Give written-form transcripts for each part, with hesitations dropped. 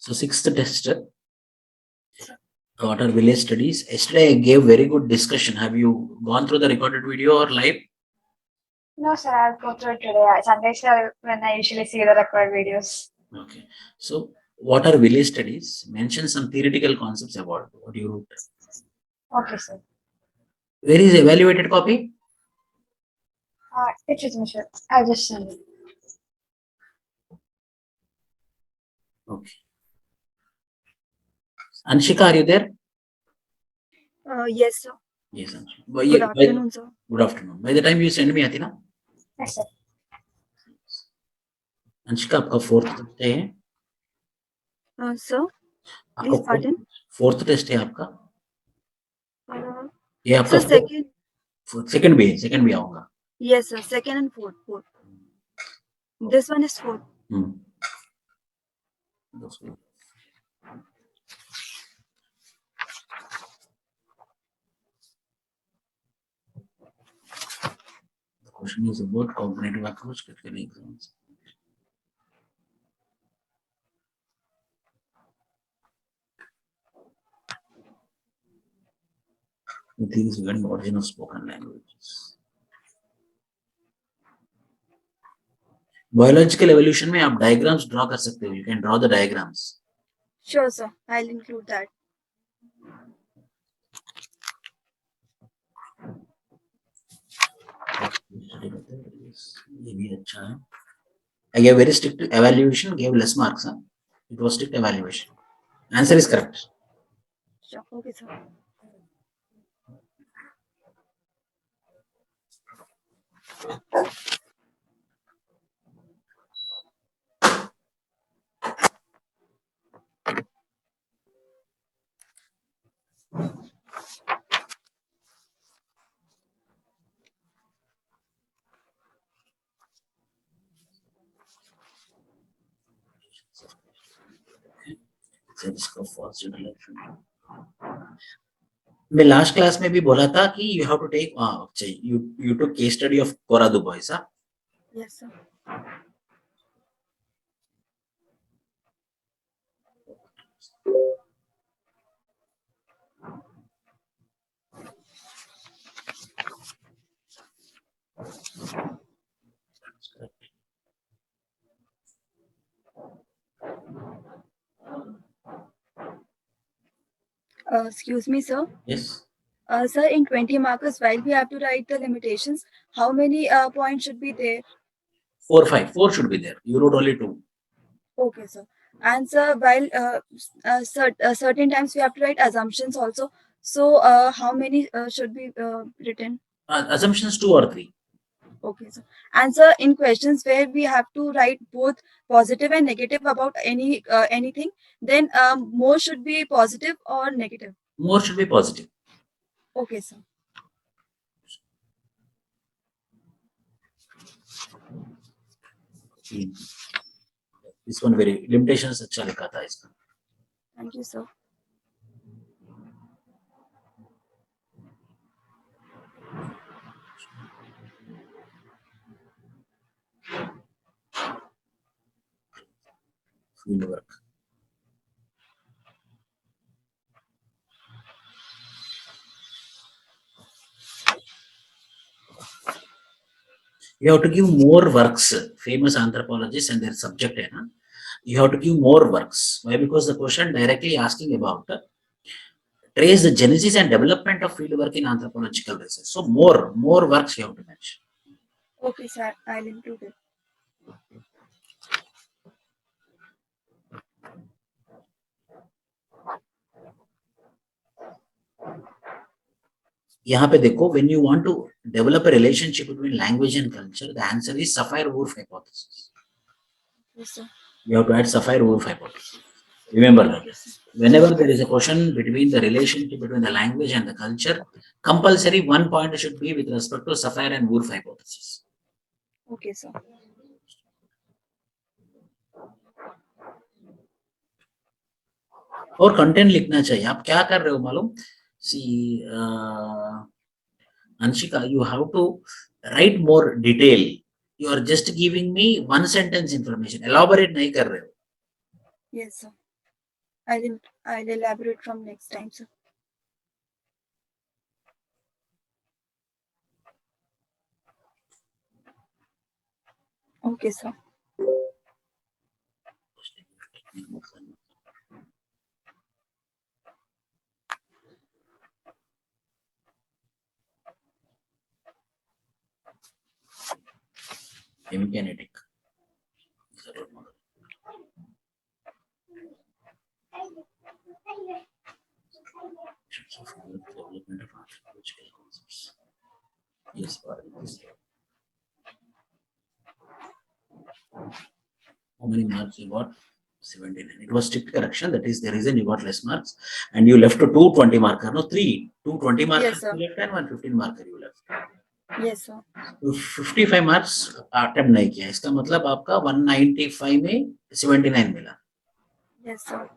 So sixth test, what are village studies? Yesterday I gave very good discussion. Have you gone through the recorded video or live? No, sir, I'll go through it today. Sundays are when I usually see the recorded videos. Okay. So what are village studies? Mention some theoretical concepts about what you wrote. Okay, sir. Where is evaluated copy? It is me, sir. I'll just send it. Okay. Anshika, are you there? Yes, sir. Yes, Anshika. Good afternoon, sir. Good afternoon. By the time you send me, Athina? Yes, sir. Anshika आपका fourth test है Sir, please pardon. Fourth test है आपका ये Sir, आपका second भी आऊंगा yes, sir. Second and fourth. This one is fourth. The question is about cognitive approach critical exams. The thing is regarding origin of spoken languages. Biological evolution में आप diagrams draw कर सकते हो. You can draw the diagrams. Sure, sir. I'll include that. ये भी अच्छा है. I gave very strict evaluation, gave less marks. Huh? It was strict evaluation. Answer is correct. Sure. Okay, sir. मैं last class में भी बोला था कि you have to take you to case study of Cora DuBois. Yes, sir. Excuse me, sir. Yes. Sir, in 20 markers, while we have to write the limitations, how many points should be there? 4, 5. 4 should be there. You wrote only 2. Okay, sir. And sir, while certain times we have to write assumptions also. So, how many should be written? Assumptions 2 or 3. Okay, sir. And sir, in questions where we have to write both positive and negative about anything, then more should be positive or negative? More should be positive. Okay, sir. This one very limitations अच्छा लिखा था इसका. Thank you, sir. Field work. You have to give more works. Famous anthropologists and their subject है ना. You have to give more works. Why? Because the question directly asking about trace the genesis and development of field work in anthropological research. So more works you have to mention. Okay, sir. I'll include it. यहाँ पे देखो, when you want to develop a relationship between language and culture, the answer is Sapir-Whorf hypothesis. Yes, sir. You have to add Sapir-Whorf hypothesis. Remember that. Whenever there is a question between the relationship between the language and the culture, compulsory 1 point should be with respect to Sapir and Whorf hypothesis. Okay, sir. और content लिखना चाहिए. आप क्या कर रहे हो मालूम? See, Anshika, you have to write more detail. You are just giving me 1 sentence information. Elaborate नहीं कर रहे हो. Yes, sir. I'll elaborate from next time, sir. Okay, sir. Kinetic. Development of archaeological concepts. Yes, how many marks you got? 79. It was strict correction. That is the reason you got less marks. And you left to 220 marker. No, 2 20 markers Yes, sir. you left and 1 15 marker you left. Yes, sir. तो 55 marks attempt नहीं किया, इसका मतलब आपका 195 में 79 मिला. Yes, sir.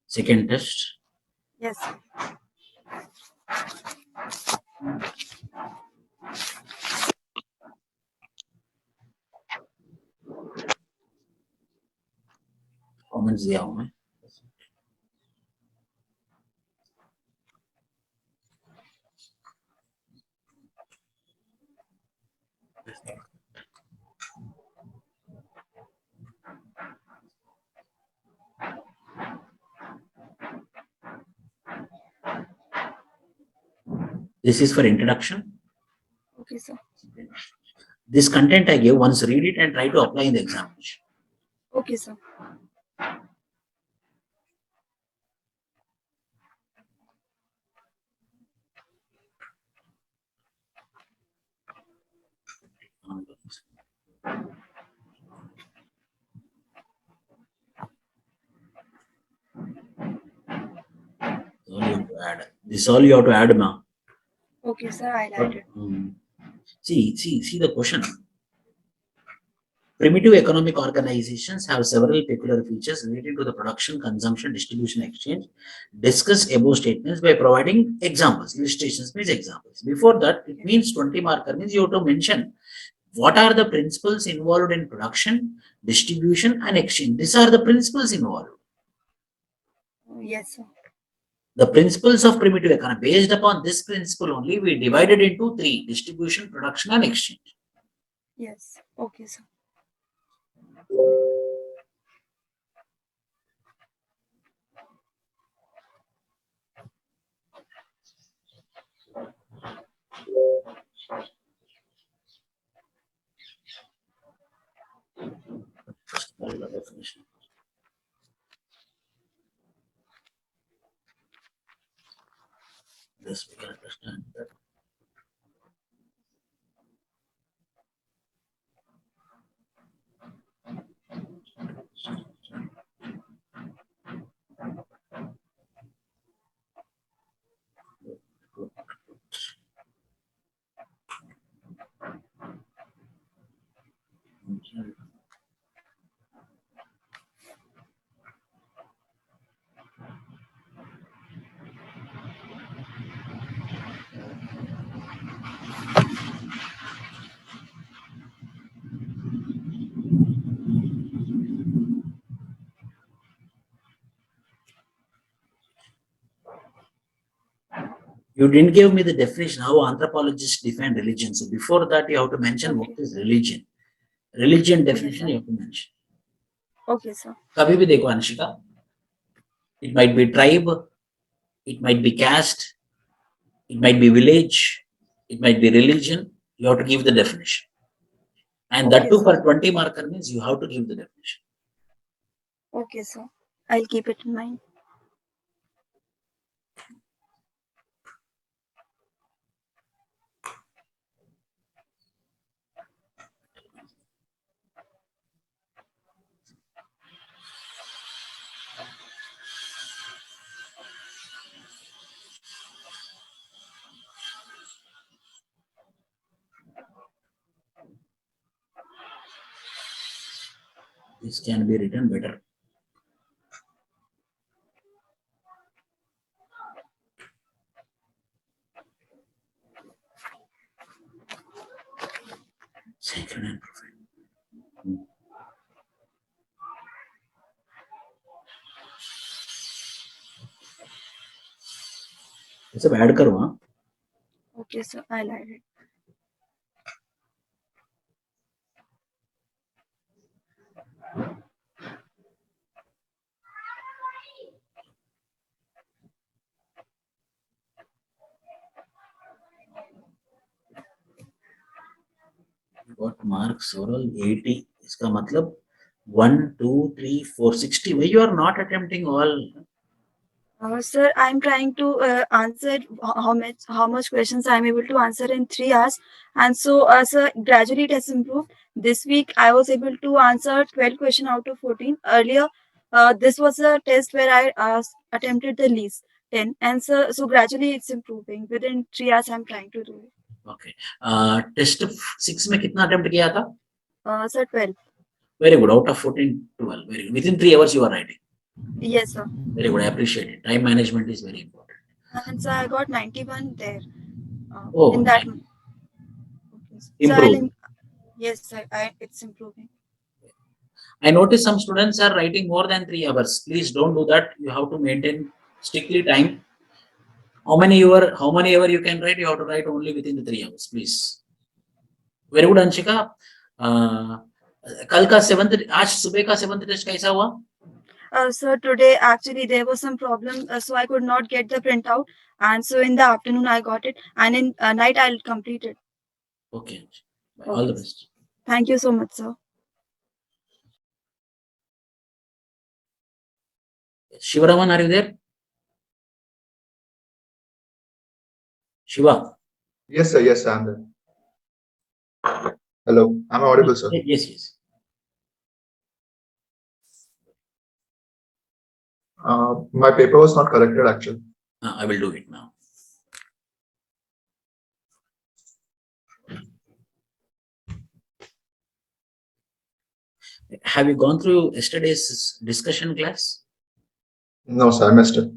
Second test. Yes, sir. Comments दिया हूं मैं. This is for introduction. Okay, sir. This content I gave, once read it and try to apply in the examination. Okay, sir. All you have to add. This all you have to add, ma. Okay, sir. I'll add it. See the question. Primitive economic organizations have several peculiar features related to the production, consumption, distribution, exchange. Discuss above statements by providing examples. Illustrations means examples. Before that, it means 20 marker means you have to mention what are the principles involved in production, distribution, and exchange. These are the principles involved. Yes, sir. The principles of primitive economy. Based upon this principle only, we divided into 3: distribution, production, and exchange. Yes. Okay, sir. Definition. This we can understand that. You didn't give me the definition how anthropologists define religion. So before that, you have to mention what is religion. Religion definition you have to mention. Okay, sir. कभी भी देखो Anshika, it might be tribe, it might be caste, it might be village, it might be religion. You have to give the definition. And that Okay, too for sir. 20 marker means you have to give the definition. Okay, sir. I'll keep it in mind. This can be written better. Sacred and profane. ये सब add करो हाँ. Okay, sir. I'll add it. Got marks overall 80. इसका मतलब 1, 2, 3, 4, 60. Why you are not attempting all? Sir, I'm trying to answer how much questions I'm able to answer in 3 hours, and so, sir, gradually it has improved. This week I was able to answer 12 question out of 14. Earlier, this was a test where I attempted the least 10, and so gradually it's improving. Within 3 hours, I'm trying to do it. Okay. Test 6 में कितना attempt किया था? Sir, 12. Very good. Out of 14, 12. Very good. Within 3 hours you are writing. Yes, sir. Very good. I appreciate it. Time management is very important. And so I got 91 there. Oh, In that. nice. Okay. So Improved. yes, sir. It's improving. I notice some students are writing more than 3 hours. Please don't do that. You have to maintain strictly time. How many hour you can write? You have to write only within the 3 hours, please. Very good, Anshika. कल का 7th, आज सुबह का 7th test कैसा हुआ? Sir, today actually there was some problem, so I could not get the printout, and so in the afternoon I got it, and in night I'll complete it. Okay. All the best. Thank you so much, sir. Shivaraman, are you there? Shiva. Yes, sir. Yes, sir. I'm there. Hello. I'm audible, sir. Yes, yes. My paper was not corrected, actually. I will do it now. Have you gone through yesterday's discussion class? No, sir. I missed it.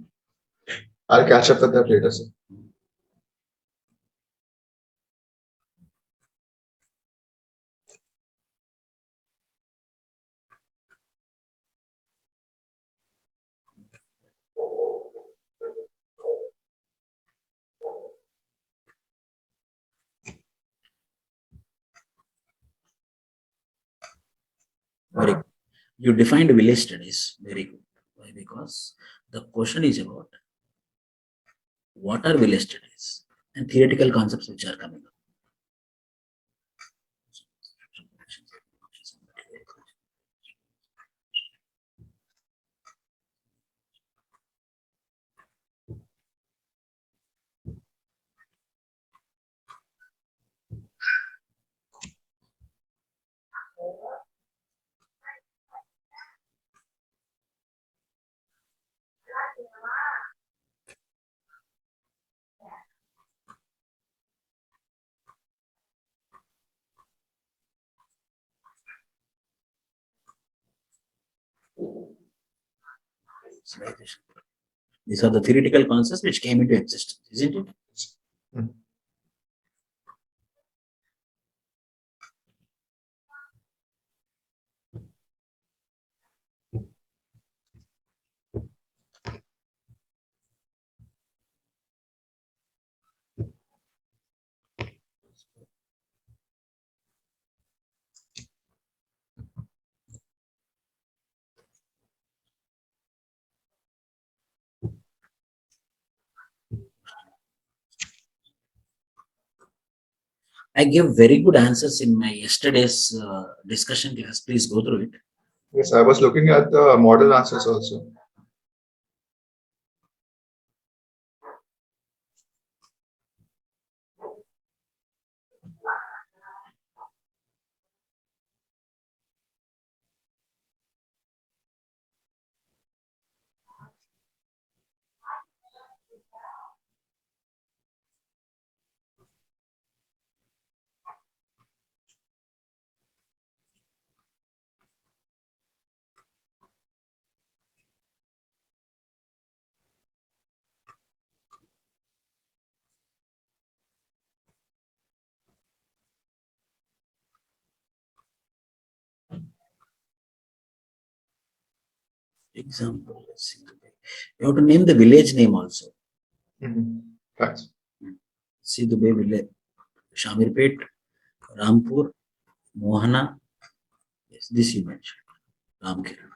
I'll catch up with that later, sir. Very good. You defined village studies. Very good. Why? Because the question is about what are village studies and theoretical concepts which are coming up. These are the theoretical concepts which came into existence, isn't it? Hmm. I gave very good answers in my yesterday's discussion class. Please go through it. Yes, I was looking at the model answers also. Example. You have to name the village name also. Thanks. Sidubay village. Shamirpet, Rampur, Mohana. Yes, this you mentioned. Ramkiran.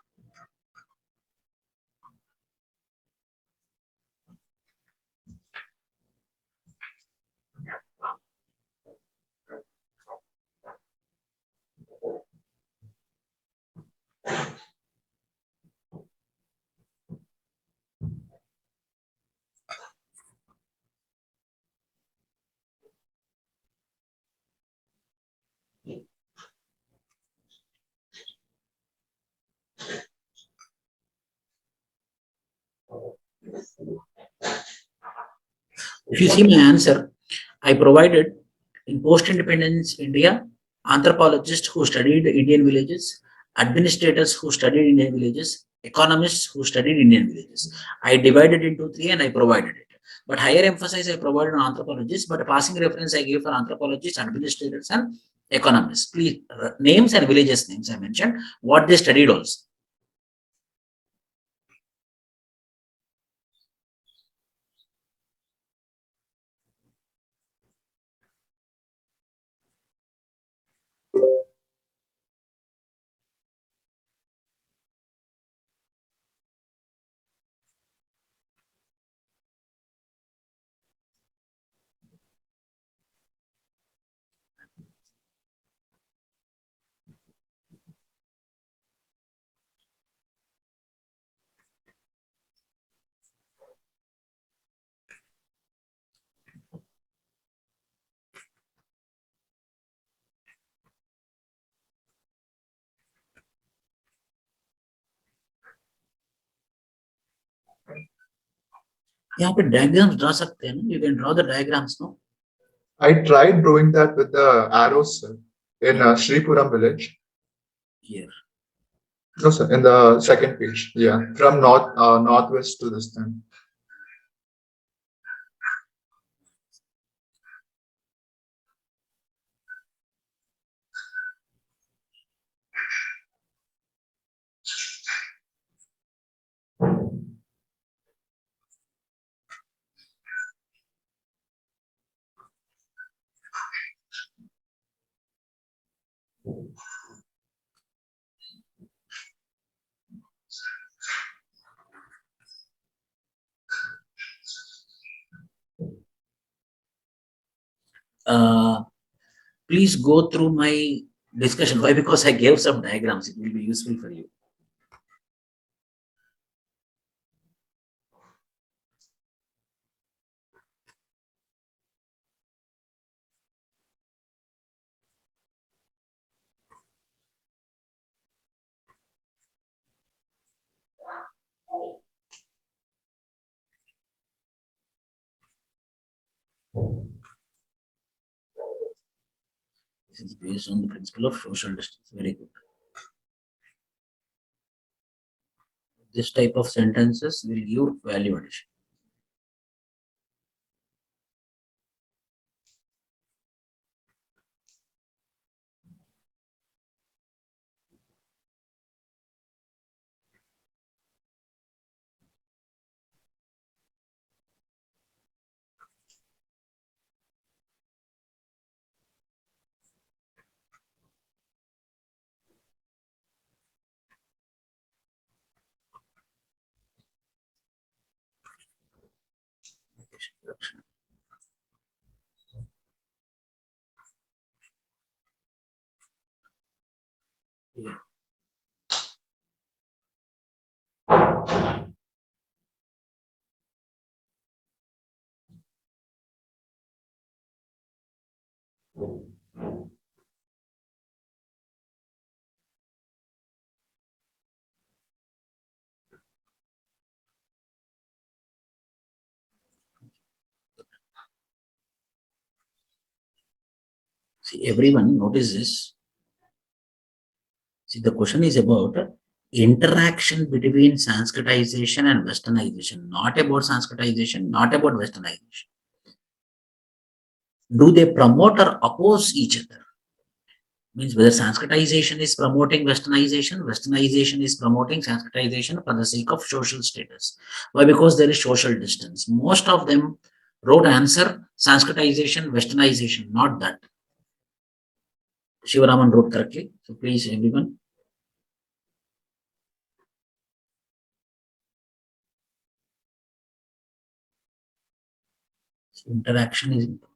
If you see my answer, I provided in post-independence India, anthropologists who studied Indian villages, administrators who studied Indian villages, economists who studied Indian villages. I divided into three and I provided it. But higher emphasis I provided on anthropologists, but a passing reference I gave for anthropologists, administrators, and economists. Please, names and villages names I mentioned, what they studied also. यहाँ पे diagrams draw सकते हैं ना? You can draw the diagrams, no? I tried drawing that with the arrows, sir, in Sripuram village. Here. No, sir, in the second page. Yeah, from northwest to this thing. Please go through my discussion. Why? Because I gave some diagrams. It will be useful for you. This is based on the principle of social distance. Very good. This type of sentences will give value addition. Yeah. See, everyone notice this. See, the question is about interaction between Sanskritization and Westernization, not about Sanskritization, not about Westernization. Do they promote or oppose each other? Means whether Sanskritization is promoting Westernization, Westernization is promoting Sanskritization for the sake of social status. Why? Because there is social distance. Most of them wrote answer Sanskritization, Westernization, not that. Shivaraman wrote correctly. So please, everyone. Interaction is important.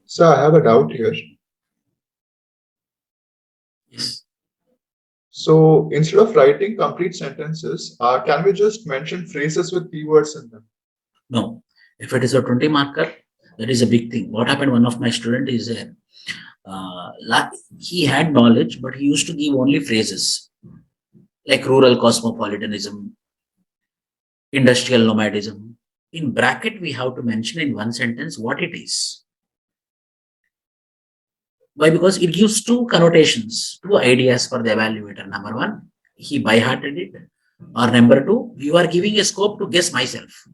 So I have a doubt here. Yes. So instead of writing complete sentences, can we just mention phrases with keywords in them? No. If it is a 20 marker, that is a big thing. What happened? One of my student is there. He had knowledge, but he used to give only phrases like rural cosmopolitanism, industrial nomadism. In bracket, we have to mention in one sentence what it is. Why? Because it gives two connotations, two ideas for the evaluator. Number one, he by-hearted it. Or number two, you are giving a scope to guess myself.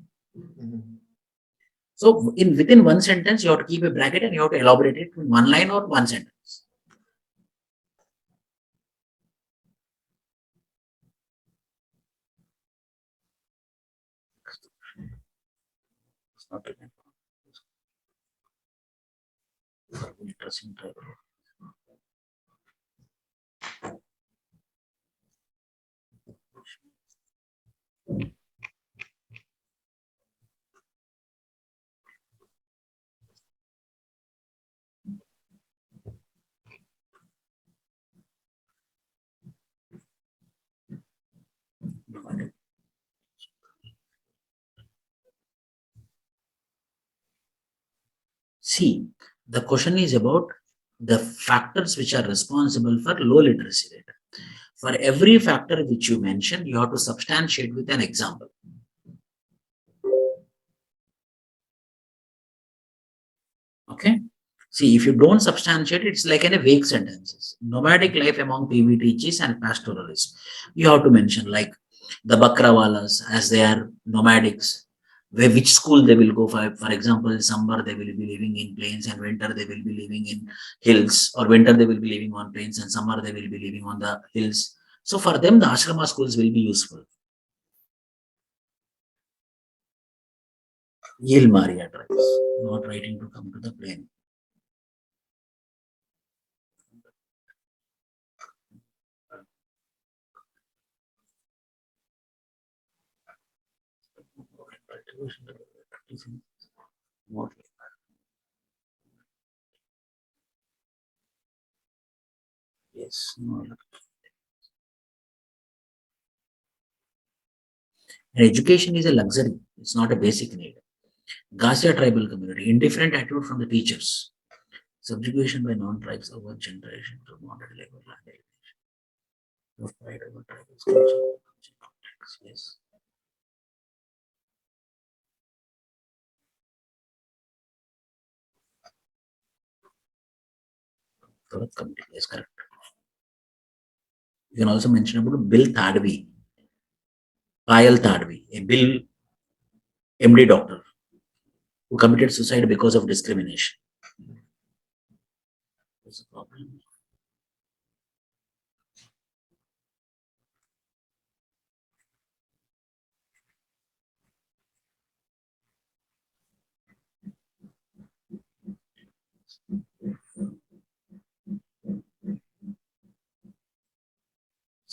So in within one sentence, you have to keep a bracket and you have to elaborate it in one line or one sentence. It's not interesting. See, the question is about the factors which are responsible for low literacy rate. For every factor which you mentioned, you have to substantiate with an example. Okay. See, if you don't substantiate, it's like in a vague sentences. Nomadic life among PVTGs and pastoralists. You have to mention like the Bakrawalas as they are nomadics, which school they will go for. For example, in summer they will be living in plains and winter they will be living in hills, or winter they will be living on plains and summer they will be living on the hills. So for them, the ashrama schools will be useful. Yil Maria tribes, not writing to come to the plain. Yes. No. And education is a luxury. It's not a basic need. Garcia tribal community, indifferent attitude from the teachers. Subjugation by non-tribes over generation to modern level land. Of pride over tribal culture. Yes. Correct committee. Yes, correct. You can also mention about Bill Tadvi, Payal Tadvi, a Bill MD doctor who committed suicide because of discrimination. That's a problem.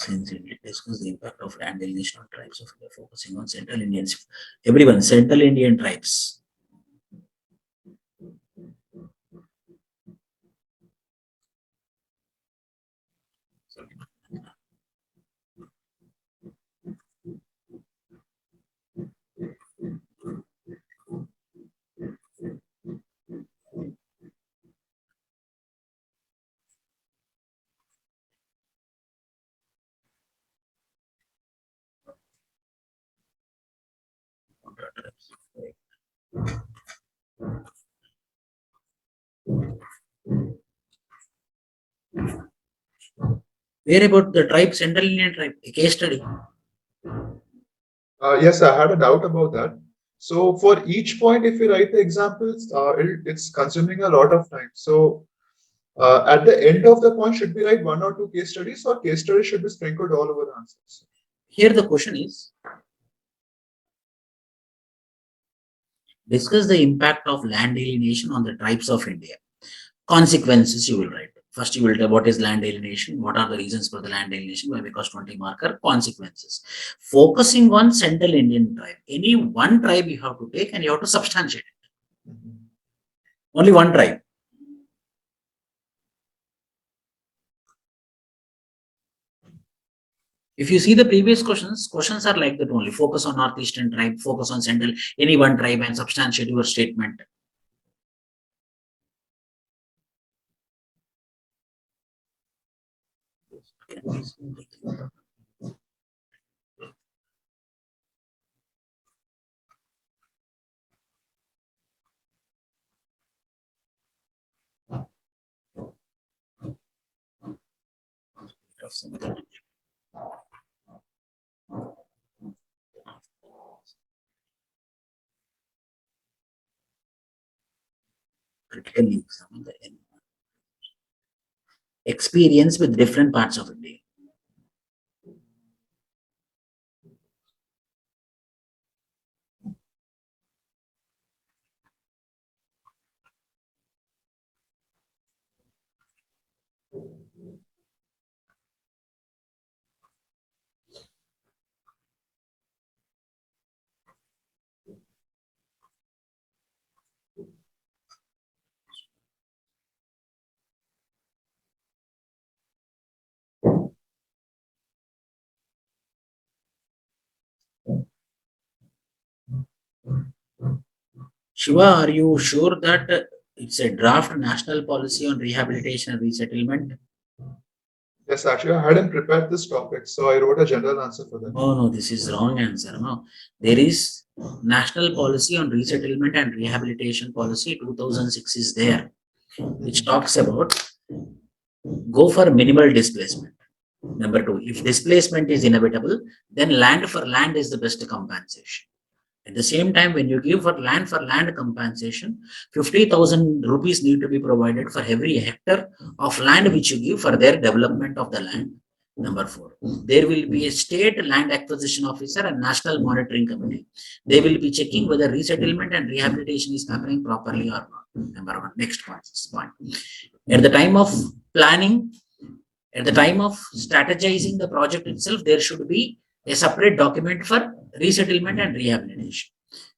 Discuss the impact of land alienation on tribes of India, focusing on Central Indians. Everyone, Central Indian tribes. Where about the tribe, Central Indian tribe? A case study. Yes, I had a doubt about that. So for each point, if you write the examples, it's consuming a lot of time. So at the end of the point, should we write 1 or 2 case studies, or case studies should be sprinkled all over the answers? Here the question is, discuss the impact of land alienation on the tribes of India. Consequences you will write. First you will tell what is land alienation, what are the reasons for the land alienation, why, because 20 marker, consequences. Focusing on Central Indian tribe. Any one tribe you have to take and you have to substantiate it. Only one tribe. If you see the previous questions are like that only. Focus on Northeastern tribe, focus on Central, any one tribe and substantiate your statement. Critically examine the experience with different parts of India. Shiva, are you sure that it's a draft national policy on rehabilitation and resettlement? Yes, actually, I hadn't prepared this topic, so I wrote a general answer for that. Oh no, this is wrong answer. No, there is national policy on resettlement and rehabilitation policy 2006 is there, which talks about go for minimal displacement. Number 2, if displacement is inevitable, then land for land is the best compensation. At the same time, when you give for land compensation, 50,000 rupees need to be provided for every hectare of land which you give for their development of the land. Number 4, there will be a state land acquisition officer and national monitoring committee. They will be checking whether resettlement and rehabilitation is happening properly or not. Number 1. Next point. At the time of planning, at the time of strategizing the project itself, there should be a separate document for resettlement and rehabilitation.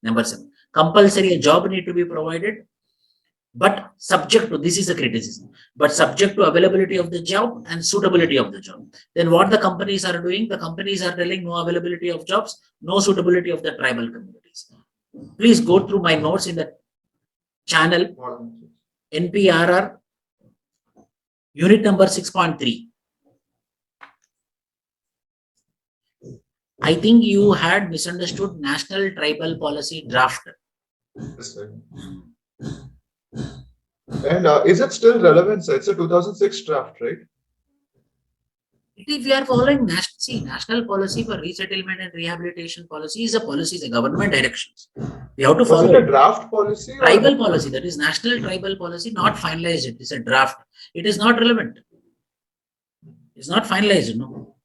Number 7, compulsory a job need to be provided, but subject to, this is a criticism, but subject to availability of the job and suitability of the job. Then what the companies are doing, the companies are telling no availability of jobs, no suitability of the tribal communities. Please go through my notes in the channel NPRR unit number 6.3. I think you had misunderstood National Tribal Policy Draft. Yes, sir. And is it still relevant, sir? It's a 2006 draft, right? If we are following national policy for resettlement and rehabilitation policy is a policy, is a government directions. We have to follow. Was it a draft policy? Tribal policy, that is national tribal policy, not finalized. It is a draft. It is not relevant. It's not finalized, no.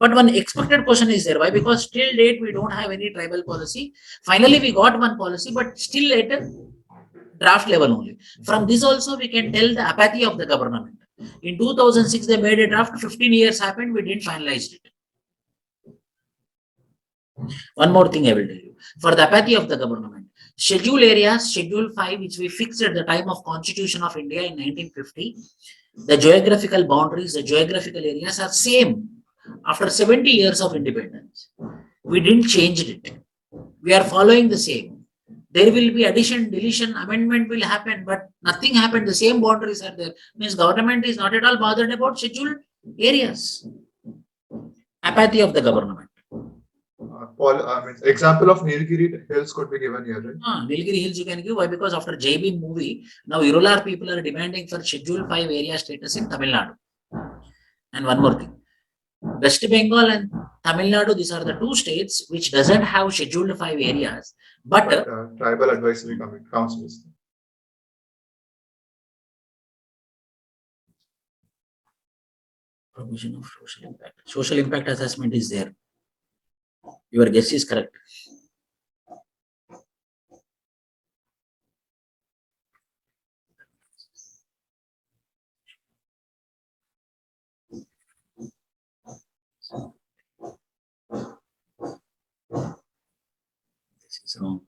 But one expected question is there. Why? Because till date we don't have any tribal policy. Finally, we got one policy, but still at a draft level only. From this also we can tell the apathy of the government. In 2006, they made a draft. 15 years happened. We didn't finalize it. One more thing I will tell you. For the apathy of the government, schedule areas, Schedule 5, which we fixed at the time of Constitution of India in 1950, the geographical boundaries, the geographical areas are same after 70 years of independence. We didn't change it. We are following the same. There will be addition, deletion, amendment will happen, but nothing happened. The same boundaries are there. Means government is not at all bothered about scheduled areas. Apathy of the government. Example of Nilgiri Hills could be given here, right? Nilgiri Hills you can give. Why? Because after JB movie, now Irular people are demanding for Schedule 5 area status in Tamil Nadu. And one more thing. West Bengal and Tamil Nadu, these are the two states which doesn't have Scheduled 5 areas. But Tribal Advisory Councils. Provision of social impact. Social impact assessment is there. Your guess is correct. This is wrong.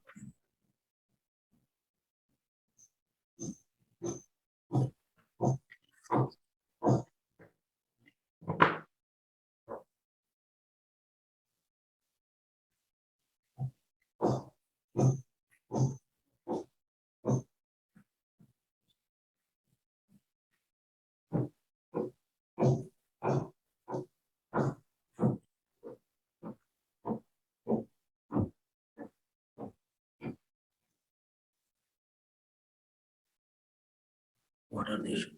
What are the issues?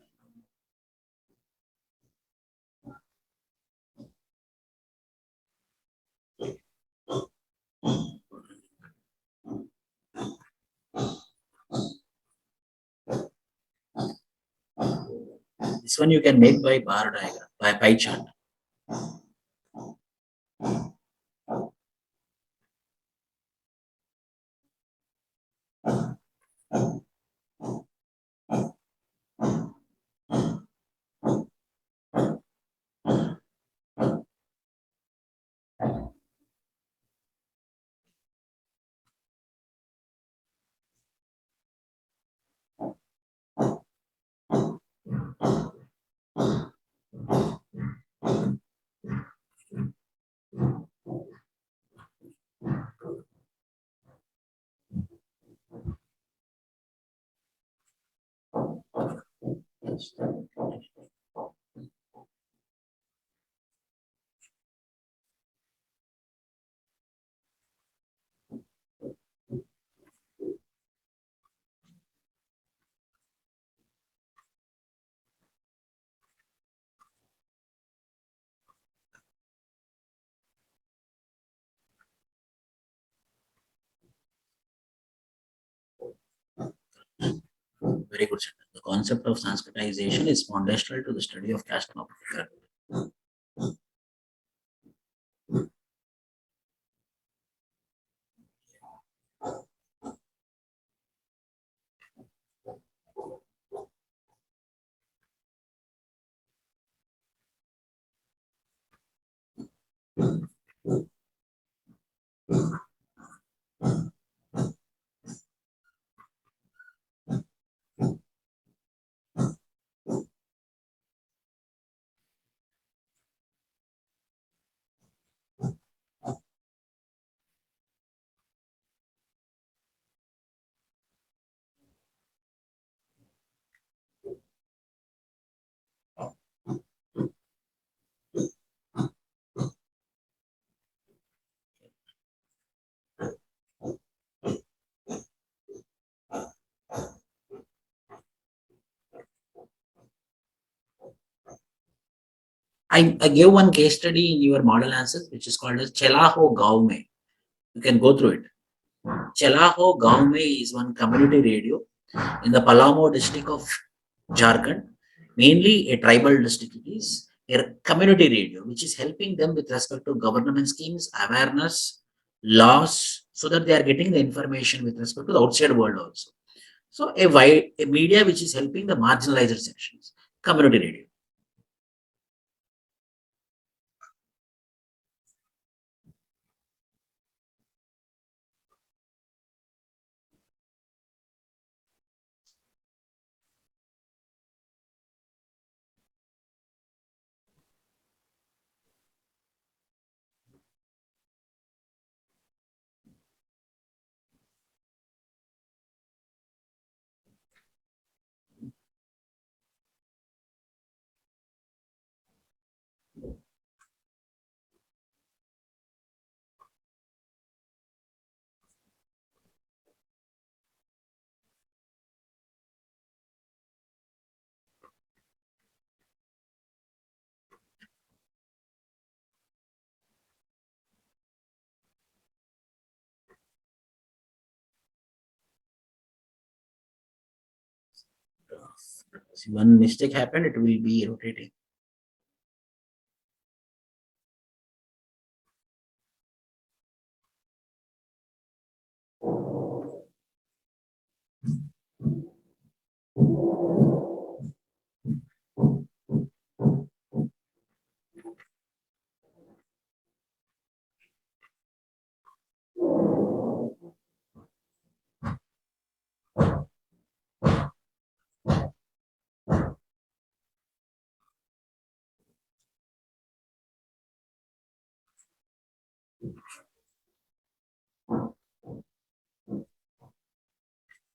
This one you can make by bar diagram, by pie chart. Very good. The concept of Sanskritization is foundational to the study of caste and popular. I gave one case study in your model answers, which is called as Chelaho Gaon Mein. You can go through it. Chelaho Gaon Mein is one community radio in the Palamu district of Jharkhand, mainly a tribal district. It is a community radio, which is helping them with respect to government schemes, awareness, laws, so that they are getting the information with respect to the outside world also. So a media which is helping the marginalized sections, community radio. See, one mistake happened, it will be rotating.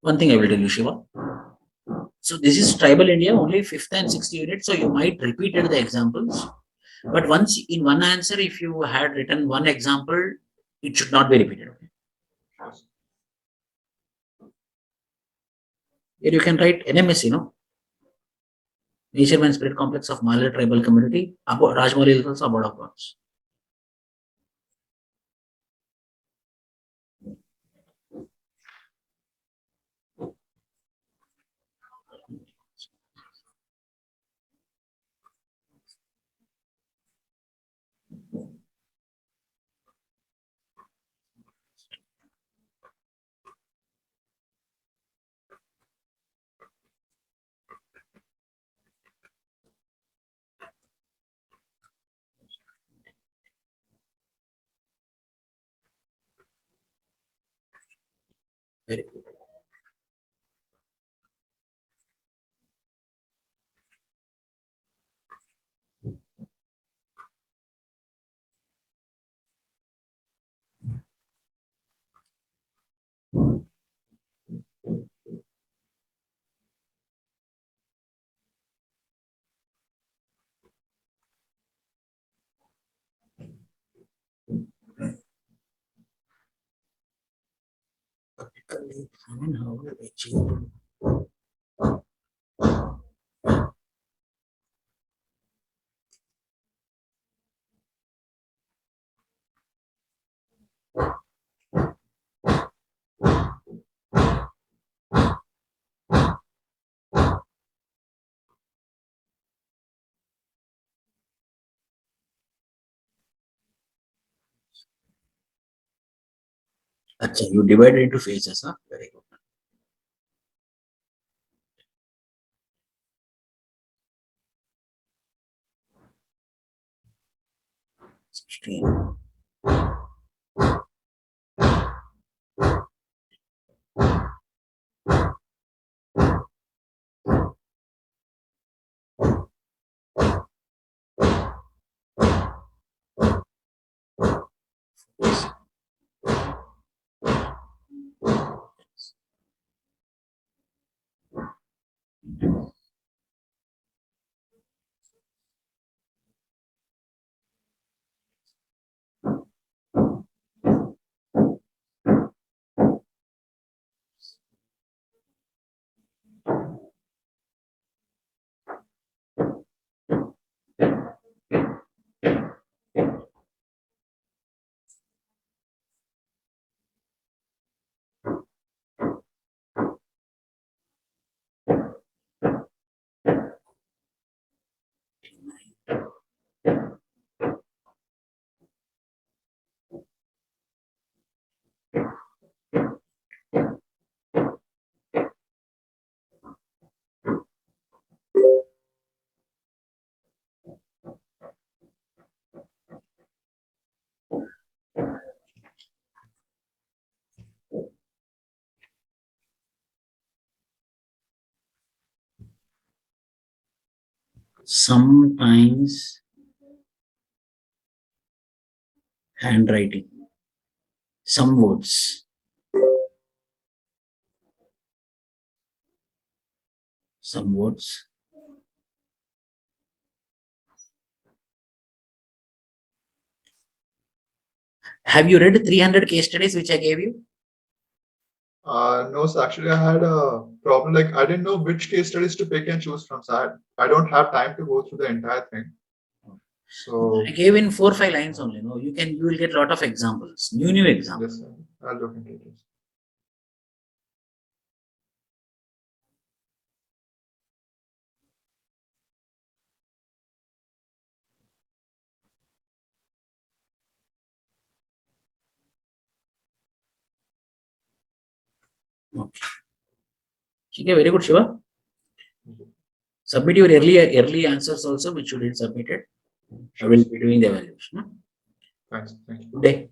One thing I will tell you, Shiva. So this is tribal India, only 5th and 6th unit. So you might repeated the examples. But once in one answer, if you had written one example, it should not be repeated. Here you can write NMS, Nature and Spirit Complex of Malay Tribal Community. Rajmahal is also about of gods. Very good. Practically, how to achieve. Acha, you divide it into phases, huh? Very good. Stream. Sometimes handwriting, some words, some words. Have you read 300 case studies which I gave you? No, so actually I had a problem. Like I didn't know which case studies to pick and choose from. So I don't have time to go through the entire thing. So I gave in 4-5 lines only. No, you will get a lot of examples, new examples. yes, sir. I'll look into this. Okay. Okay, very good, Shiva. Submit your early answers also, which you did submitted. I will be doing the evaluation. Thanks. Thank you. Good day.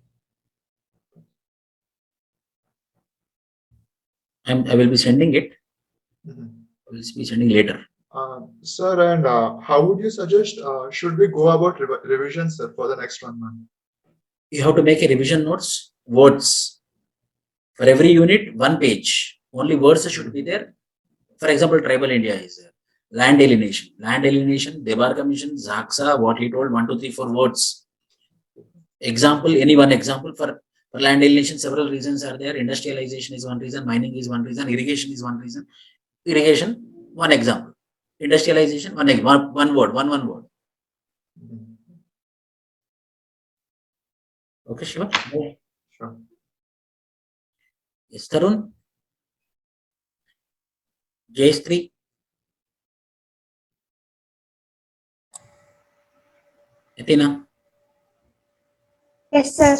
I will be sending it. Mhm. I will be sending later. Sir, and how would you suggest should we go about revision, sir, for the next 1 month? You have to make a revision notes, words. For every unit, 1 page. Only words should be there. For example, tribal India is there. Land alienation. Land alienation, Debar Commission, Zaksa, what he told, 1, 2, 3, 4 words. Example, any one example for land alienation, several reasons are there. Industrialization is one reason, mining is one reason, irrigation is one reason. Irrigation, one example. Industrialization, one word, one word. Mhm. Okay, Shiva? Sure. Yes, Tarun? Jayashree? Athena? Yes, sir.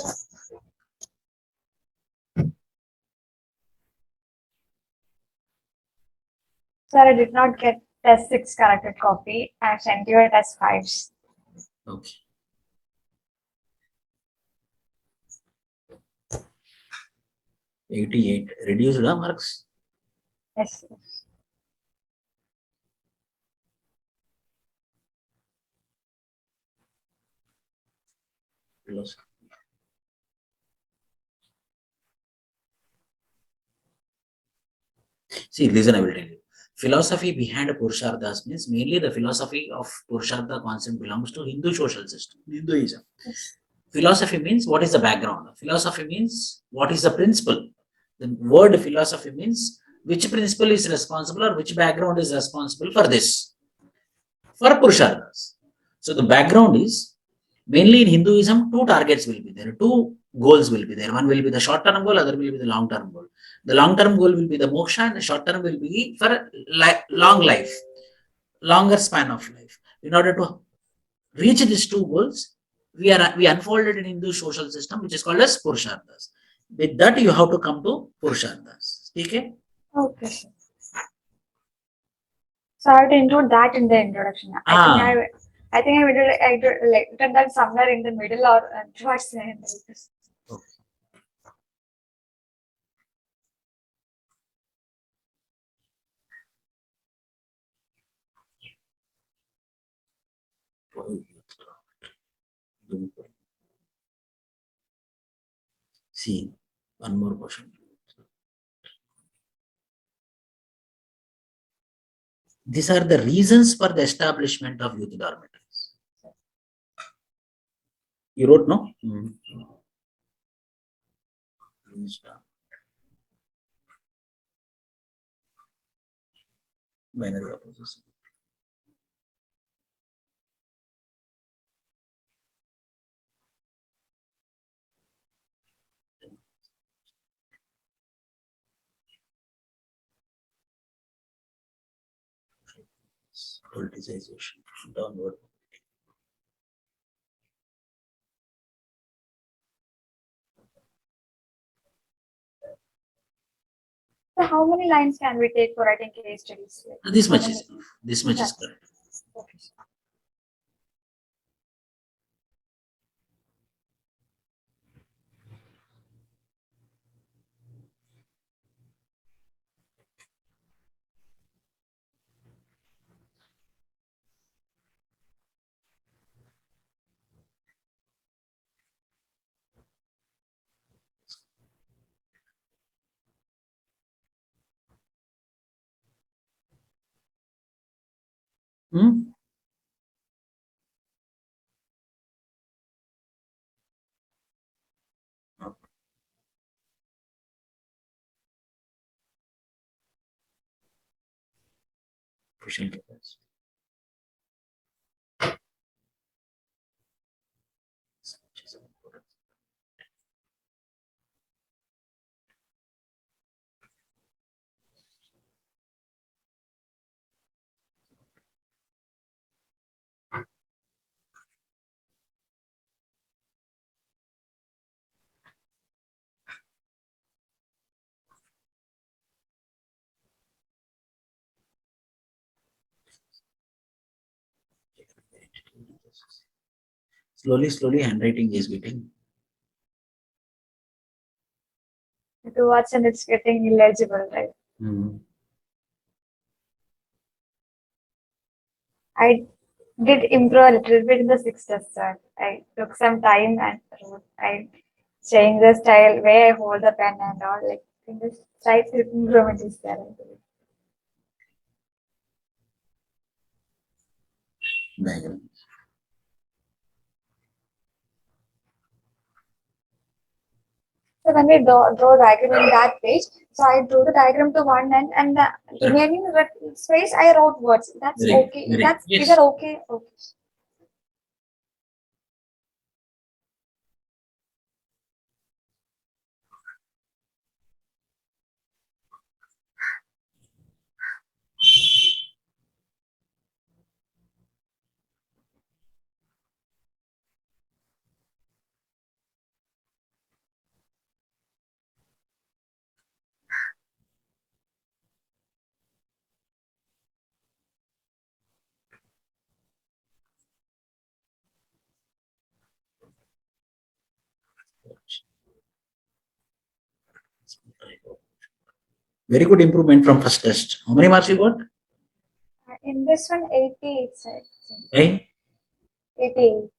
Sir, I did not get test 6 corrected copy. I have sent you a test 5. Okay. $88. Reduced marks? Yes. See, listen, I will tell you. Philosophy behind Purusharthas means mainly the philosophy of Purushartha concept belongs to Hindu social system, Hinduism. Yes. Philosophy means what is the background. Philosophy means what is the principle. The word philosophy means which principle is responsible or which background is responsible for this. For Purusharthas. So the background is mainly in Hinduism, 2 targets will be there, 2 goals will be there. One will be the short term goal, other will be the long term goal. The long term goal will be the moksha, and the short term will be for long life, longer span of life. In order to reach these 2 goals, we unfolded in Hindu social system, which is called as Purusharthas. With that, you have to come to Purusharthas. Okay? Okay, sir. So I have to include that in the introduction. I think I will written that somewhere in the middle or towards the end. See, one more question. These are the reasons for the establishment of youth dormitories. You wrote, no? Binary opposition. Politicization, downward. So how many lines can we take for writing case studies? This How much many? is enough. This much is Yes. correct. Okay. Hmm? Pushing capacity. Slowly, handwriting is getting. Towards and it's getting illegible, right? I did improve a little bit in the sixth test, sir. I took some time and I changed the style, where I hold the pen and all. Like, in this slight improvement is there. I believe. Diagram. So when we draw diagram in that page, so I drew the diagram to one end and the remaining space I wrote words. That's Very good, okay. very That's good. Yes. either okay. Okay. Very good improvement from first test. How many marks you got? In this one, 88, sir. Eh? 88.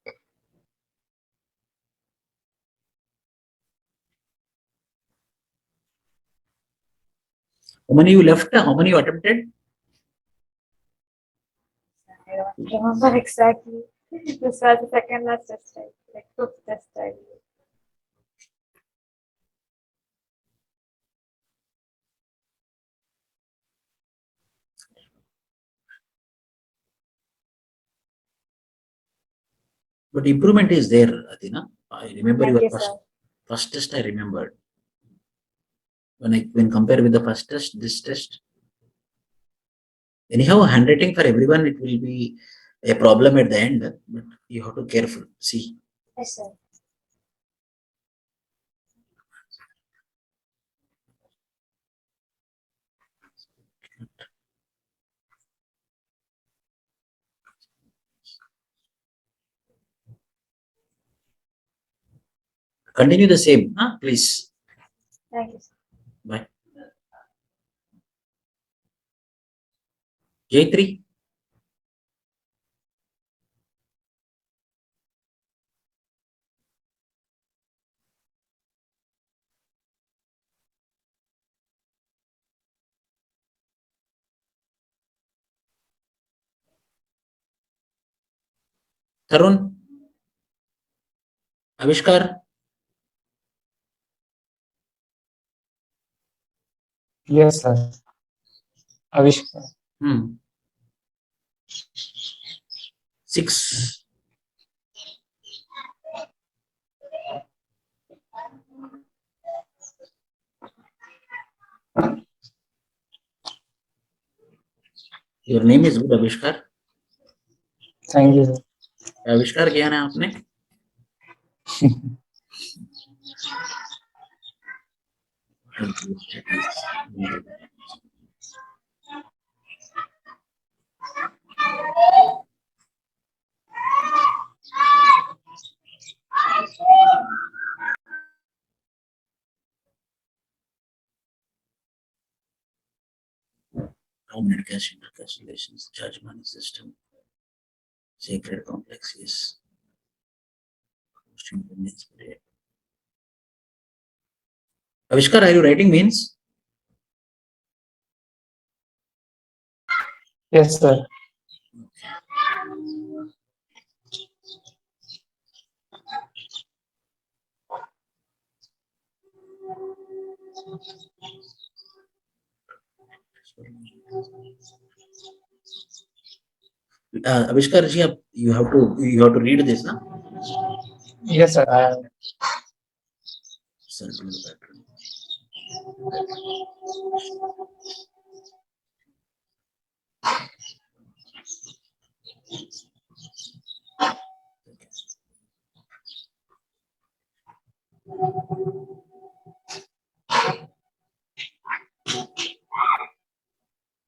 How many you left? How many you attempted? I don't remember exactly. This was the second last test, right? Like fifth test, I believe. But improvement is there, Athena. I remember Thank your you, sir. first test. I remembered when compare with the first test, this test. Anyhow, handwriting for everyone it will be a problem at the end, but you have to careful. See. Yes, sir. Continue the same, please. Thank you, sir. Bye. J3. Tarun. Avishkar. Yes, sir. Avishkar. 6. Your name is good, Avishkar. Thank you, sir. आविष्कार किया ना आपने? Dominant cache intercalations, judgment system, sacred complex, yes. Avishkar, are you writing means? Yes, sir. Avishkar ji, you have to read this, na? Yes, sir. I am. Circle the pattern.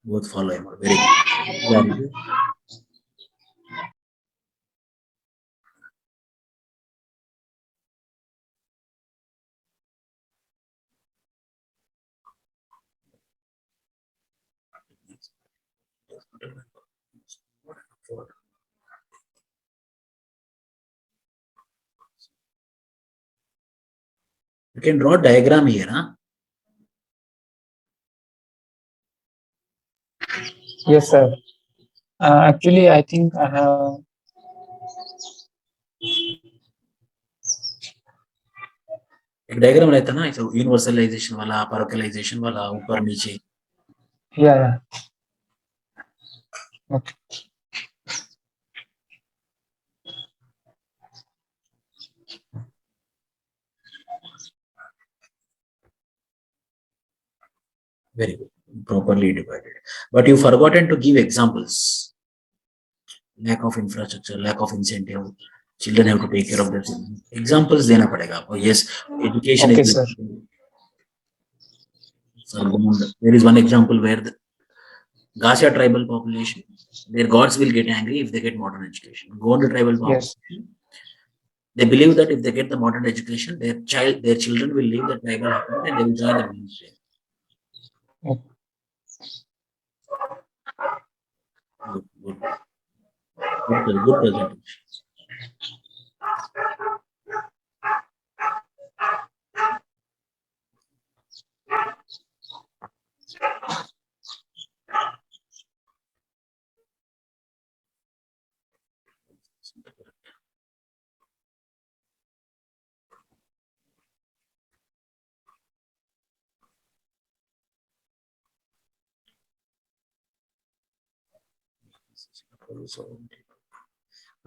Both follow him. Very good. You can draw a diagram here, huh? Yes, sir. Actually, I think I have. एक diagram रहता है ना, universalization वाला, पैराकलाइजेशन वाला, ऊपर नीचे. Yeah. Okay. Very good. Properly divided. But you forgotten to give examples. Lack of infrastructure, lack of incentive. Children have to take care of their children. Examples देना पड़ेगा आपको. Yes, education Okay, is. sir. There is one example where the Gassia tribal population, their gods will get angry if they get modern education. Gonda tribal population, Yes. they believe that if they get the modern education, their children will leave the tribal habit and they will join the mainstream. Okay. Good presentation.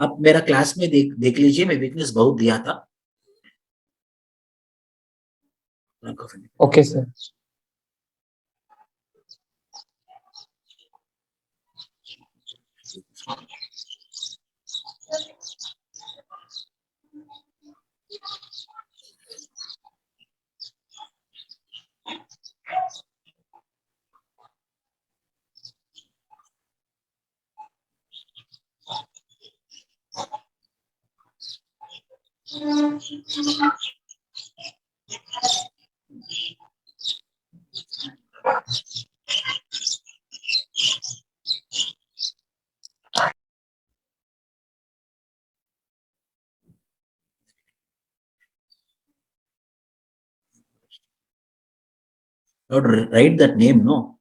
आप मेरा class में देख लीजिए, मैं weakness बहुत दिया था. Okay, sir. I would write that name, no?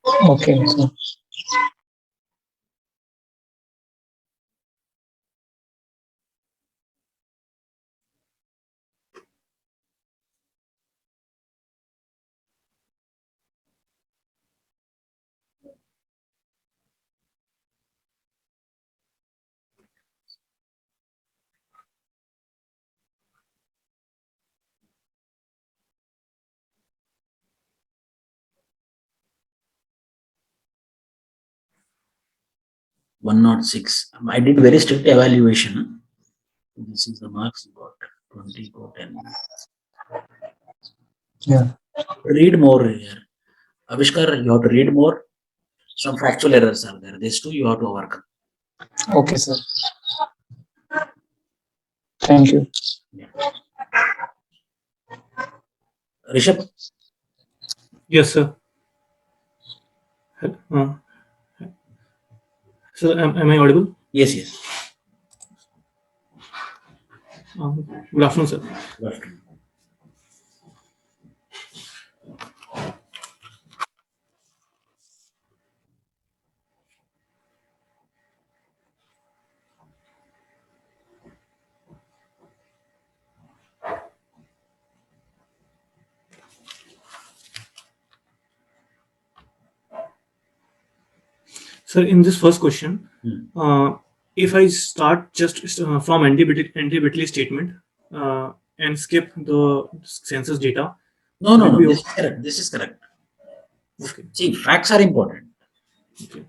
Okay, sir. One not six. I did very strict evaluation. This is the marks you got. 20 to 10. Yeah. Read more here. Avishkar, you have to read more. Some factual errors are there. These two you have to overcome. Okay, sir. Thank you. Rishabh, Yes, sir. Sir, am I audible? yes, yes. Good afternoon, sir. Good afternoon. Sir, in this first question, Hmm. if I start just from NT-Bitley statement and skip the census data, No, no, will no. be This okay. is correct. This is correct. Okay. See, facts are important. Okay.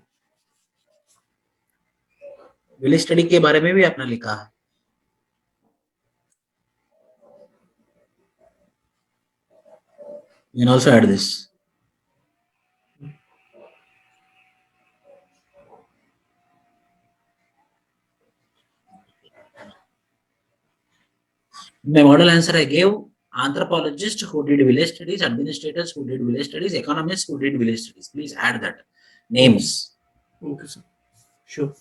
Village study के बारे में भी आपने लिखा है. You can also add this. My model answer I gave anthropologists who did village studies, administrators who did village studies, economists who did village studies. Please add that names. Okay, sir. Sure.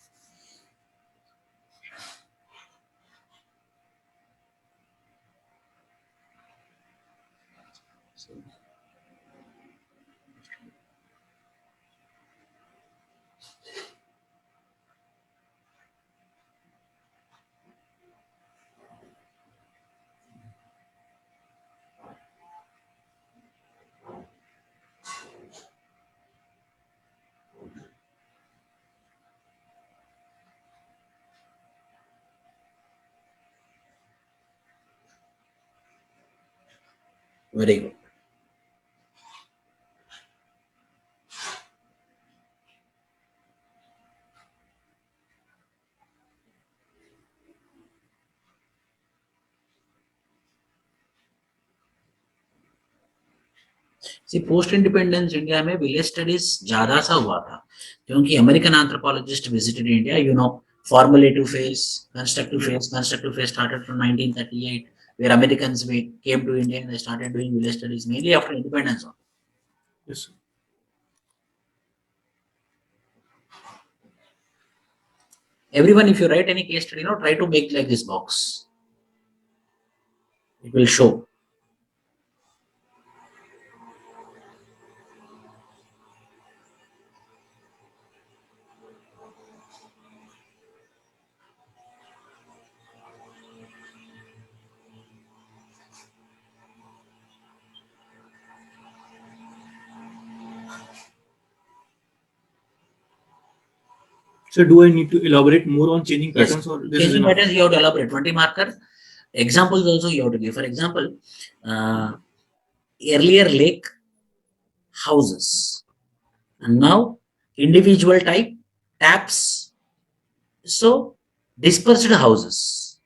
Very good. C post independence India में village studies ज्यादा सा हुआ था क्योंकि American anthropologist visited India, you know, formative phase, constructive phase started from 1938, where Americans came to India and they started doing village studies mainly after independence. Yes, sir. Everyone, if you write any case study, try to make like this box. It will show. So do I need to elaborate more on changing patterns, or this is Changing enough? patterns, you have to elaborate 20 marker. Examples also you have to give. For example, earlier lake houses, and now individual type taps, so dispersed houses.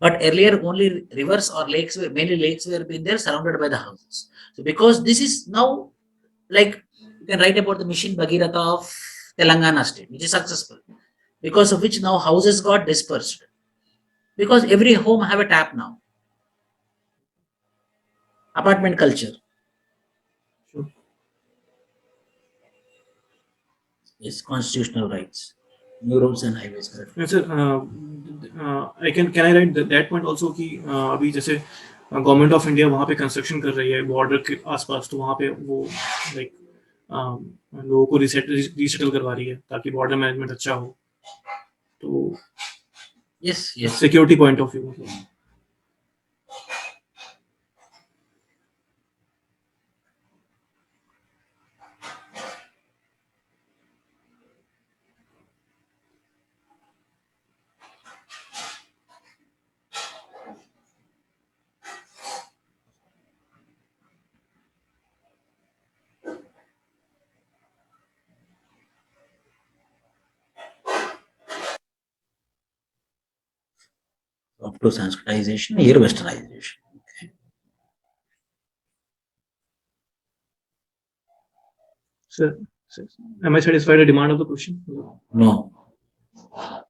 But earlier only rivers or lakes were, mainly lakes were being there surrounded by the houses. So because this is now, like, you can write about the mission Bhagirath of Telangana state, which is successful, because of which now houses got dispersed, because every home have a tap now. Apartment culture. Sure. Yes, constitutional rights, new roads and highways. Correct. Yes, sir. I can I write that point also कि अभी जैसे government of India वहाँ पे construction कर रही है border के आसपास, तो वहाँ पे वो लाइक लोगों को रीसेटल करवा रही है ताकि बॉर्डर मैनेजमेंट अच्छा हो, तो Yes, yes. Security point of view मतलब. Up to Sanskritization, here Westernization. Sir, am I satisfied with the demand of the question? No.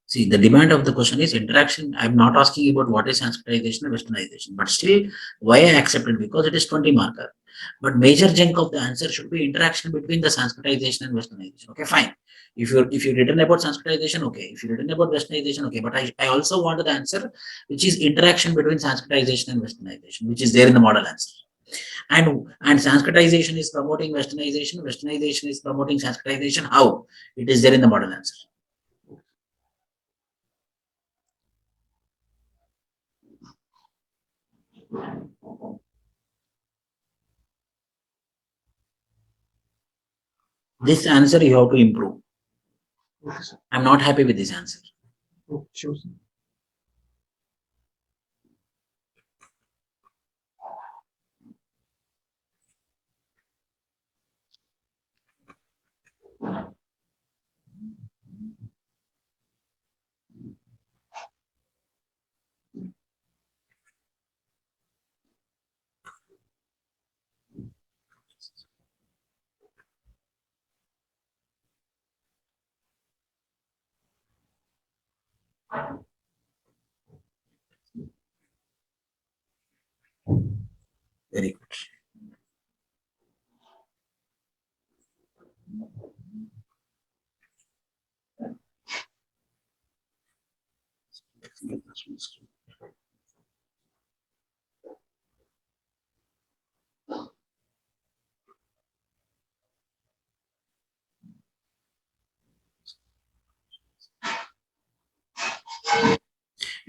See, the demand of the question is interaction. I'm not asking about what is Sanskritization and Westernization, but still, why I accepted, because it is 20 marker. But major chunk of the answer should be interaction between the Sanskritization and Westernization. Okay, fine. If you written about Sanskritization, okay. If you written about Westernization, okay. But I also wanted the answer which is interaction between Sanskritization and Westernization, which is there in the model answer. And Sanskritization is promoting Westernization, Westernization is promoting Sanskritization. How? It is there in the model answer. This answer you have to improve. Okay, sir. I'm not happy with this answer. Oh, sure, sir.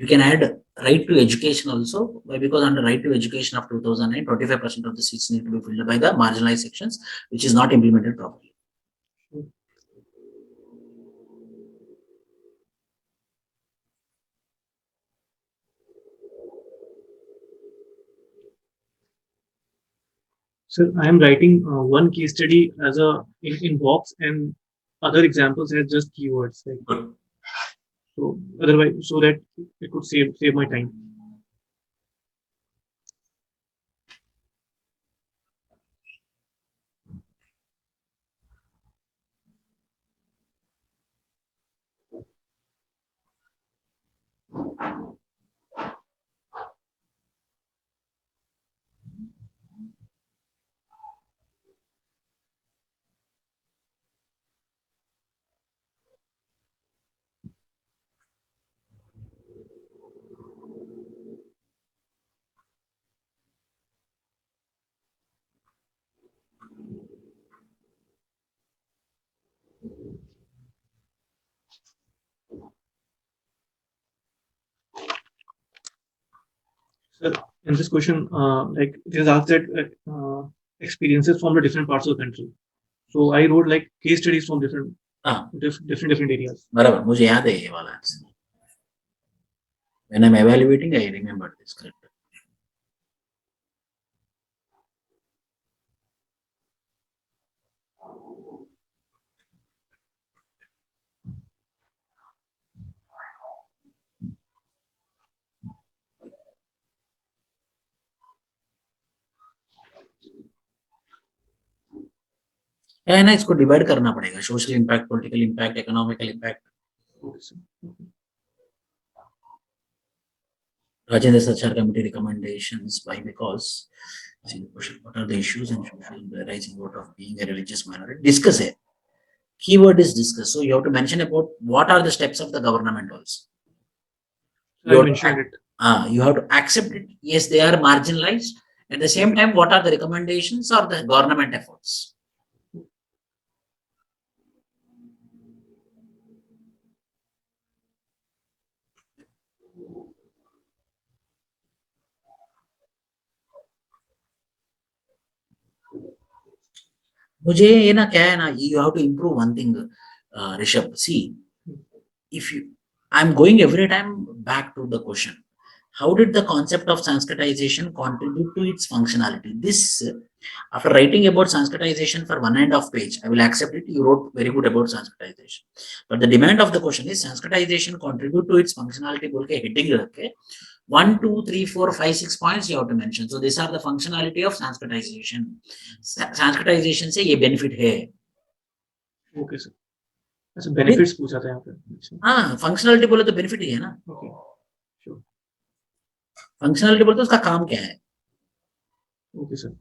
You can add right to education also, because under right to education of 2009, 25% of the seats need to be filled by the marginalized sections, which is not implemented properly. Sir, I am writing one case study as a in box and other examples as just keywords. Like, Good. so otherwise, so that it could save my time. Sir, in this question, like it is asked that experiences from the different parts of the country. So I wrote like case studies from different different areas. बराबर, मुझे याद है ये वाला answer. When I'm evaluating, I remember this correct. है ना, इसको divide करना पड़ेगा. Social impact, political impact, economical impact. Rajendra Sachar committee recommendations. Why? Because see the question, what are the issues and social rising out of being a religious minority? Discuss it. Keyword is discuss. So you have to mention about what are the steps of the government also. I mentioned it. You have to accept it. Yes, they are marginalized. At the same time, what are the recommendations or the government efforts? मुझे ये ना क्या है ना, you have to improve one thing, Rishabh. See, if you, I'm going every time back to the question. How did the concept of Sanskritization contribute to its functionality? This, after writing about Sanskritization for 1.5 page, I will accept it. You wrote very good about Sanskritization. But the demand of the question is Sanskritization contribute to its functionality. बोल के heading रखे. 1, 2, 3, 4, 5, 6 points you have to mention. So these are the functionality of Sanskritization. Sanskritization से ये benefit है. Okay, sir. अच्छा, benefits पूछा था यहाँ पे. हाँ, functionality बोले तो benefit ही है ना. Okay, sure. Functionality बोले तो उसका काम क्या है? Okay, sir.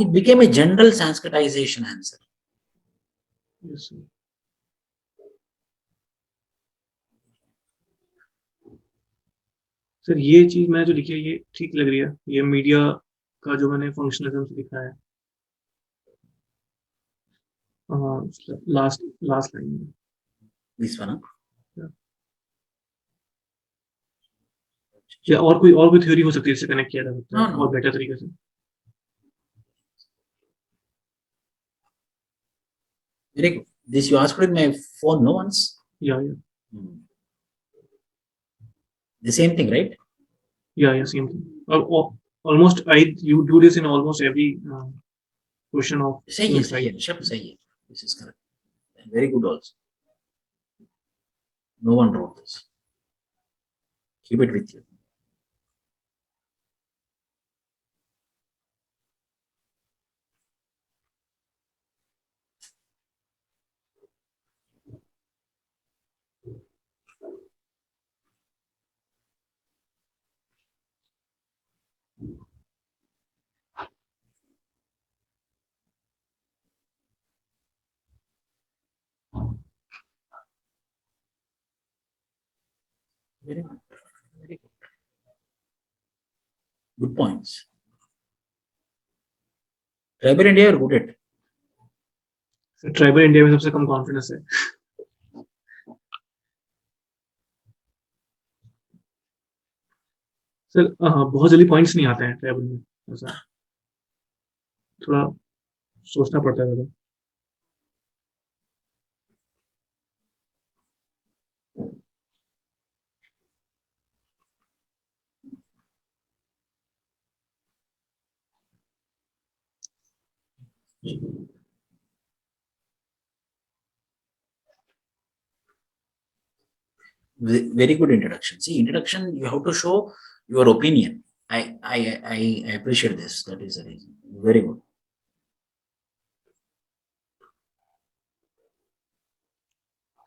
It became a general Sanskritization answer. Yes, sir. Sir ये चीज मैं जो लिखी है ये ठीक लग रही है. ये मीडिया का जो मैंने फंक्शनलिज्म से लिखा है. Last line. This one. या और कोई थ्योरी हो सकती है इससे कनेक्ट किया जा सकता है और बेटर तरीके से. Very good. This you asked in my phone, no once? Yeah. The same thing, right? Yeah, same thing. Almost you do this in almost every question of. Say yes, say yes. This is correct. Very good also. No one wrote this. Keep it with you. Very good. Very good. Good points. Tribal India are good at. Tribal India में सबसे कम confidence है। Sir बहुत जल्दी points नहीं आते हैं tribal में, ऐसा थोड़ा सोचना पड़ता है ज़्यादा। Very good introduction. See, introduction, you have to show your opinion. I appreciate this. That is the reason. Very good.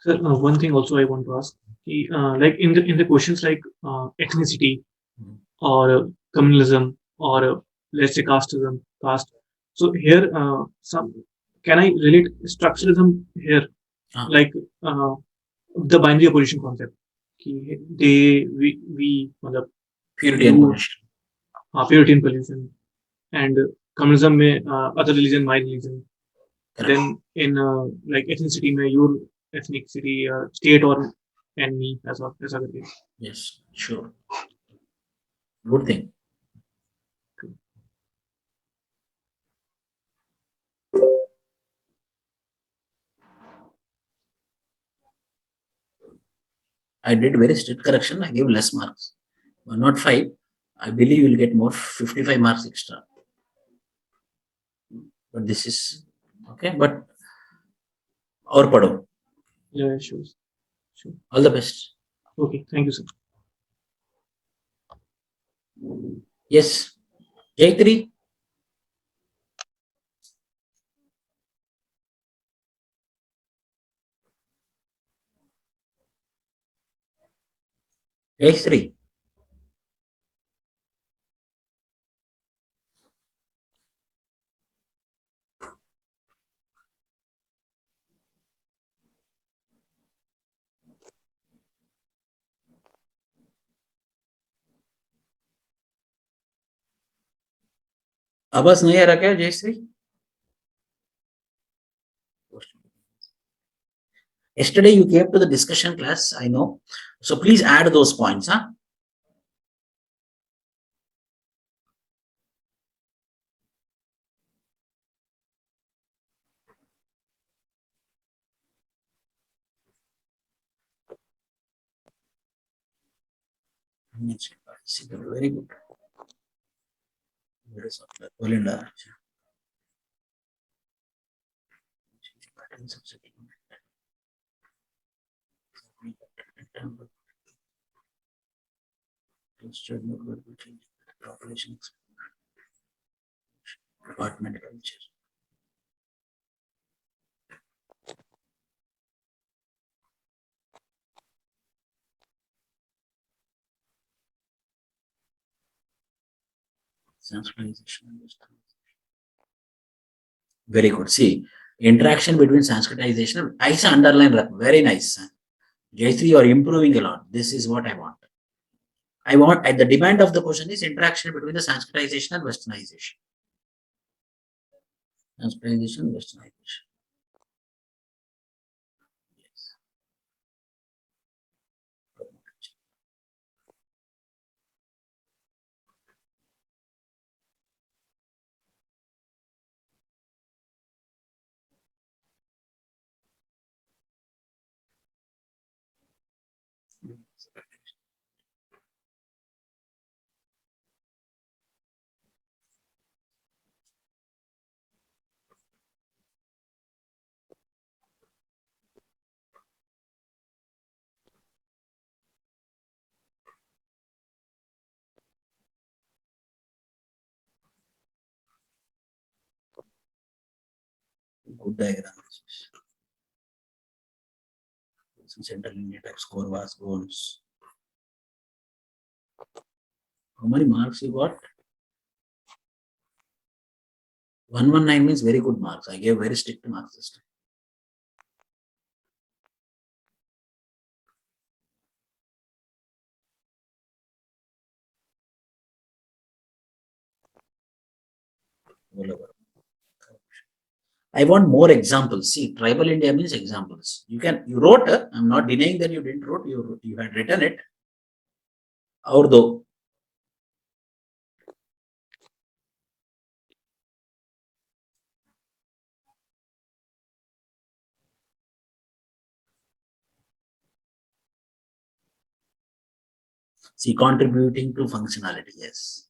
Sir, one thing also I want to ask, like in the questions like ethnicity or communalism or let's say caste. So here, some can I relate structuralism here, like the binary opposition concept? कि we मतलब Purity and you pollution. purity and pollution, and communism में other religion, my religion. Correct. Then in like ethnicity में your ethnicity, state or and me ऐसा करके. Yes, sure. Good thing. I did very strict correction. I gave less marks, but not 5. I believe you will get more 55 marks extra. But this is okay. But or pado. Yeah, sure. All the best. Okay, thank you, sir. Yes. Jayatri. Jayatri. आवाज नहीं आ रहा क्या Jayashree? Yesterday you came to the discussion class, I know. So please add those points, huh? Very good. Very soft. Olinda. Department culture. Very good. See, interaction between Sanskritization. I say underline rap. Very nice. Jayasri, you are improving a lot. This is what I want. The demand of the question is interaction between the Sanskritization and Westernization. Sanskritization, Westernization. Yes. Good diagram. Central India type score was goals. How many marks you got? 119 means very good marks. I gave very strict marks this time. I want more examples. See, tribal India means examples. You wrote, I'm not denying that you didn't wrote, you had written it. Or though. See, contributing to functionality, yes.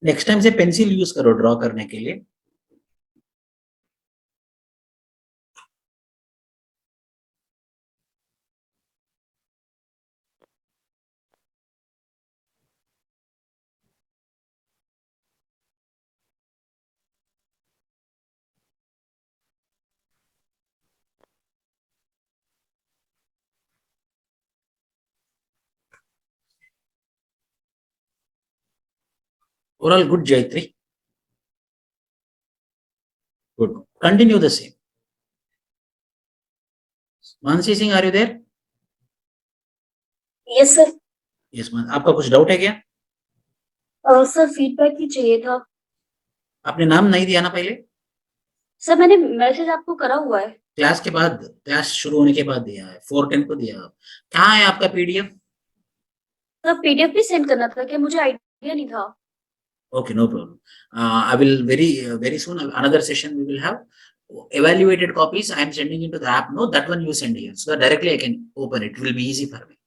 Next time से pencil use करो draw करने के लिए. Overall good, Jayatri. Good. Continue the same. Mansi Singh, are you there? Yes sir. Yes, man. आपका कुछ doubt है क्या? Sir feedback ही चाहिए था. आपने नाम नहीं दिया ना पहले? सर मैंने मैसेज आपको करा हुआ है. क्लास के बाद, क्लास शुरू होने के बाद दिया है. 4:10 को दिया. कहाँ है आपका पीडीएफ? सर पीडीएफ भी सेंड करना था क्या? मुझे आइडिया नहीं था. Okay, no problem. I will very soon, another session we will have. Evaluated copies I am sending into the app. No, that one you send here. So that directly I can open it. It will be easy for me.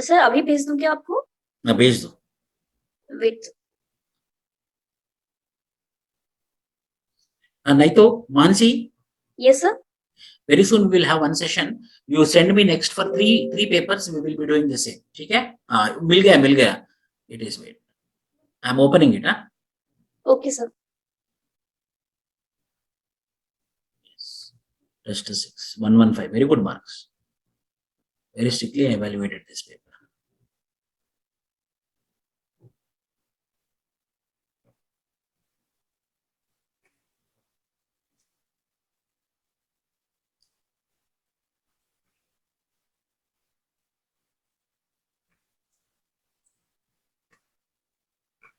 Sir अभी भेज दूं क्या आपको? ना भेज दो. Wait. नहीं तो Mansi. Yes sir. Very soon we will have one session. You send me next for three papers. We will be doing the same. ठीक है? मिल गया. It is made. I am opening it. Okay sir. Test 6, 115. Very good marks. Very strictly I evaluated this paper.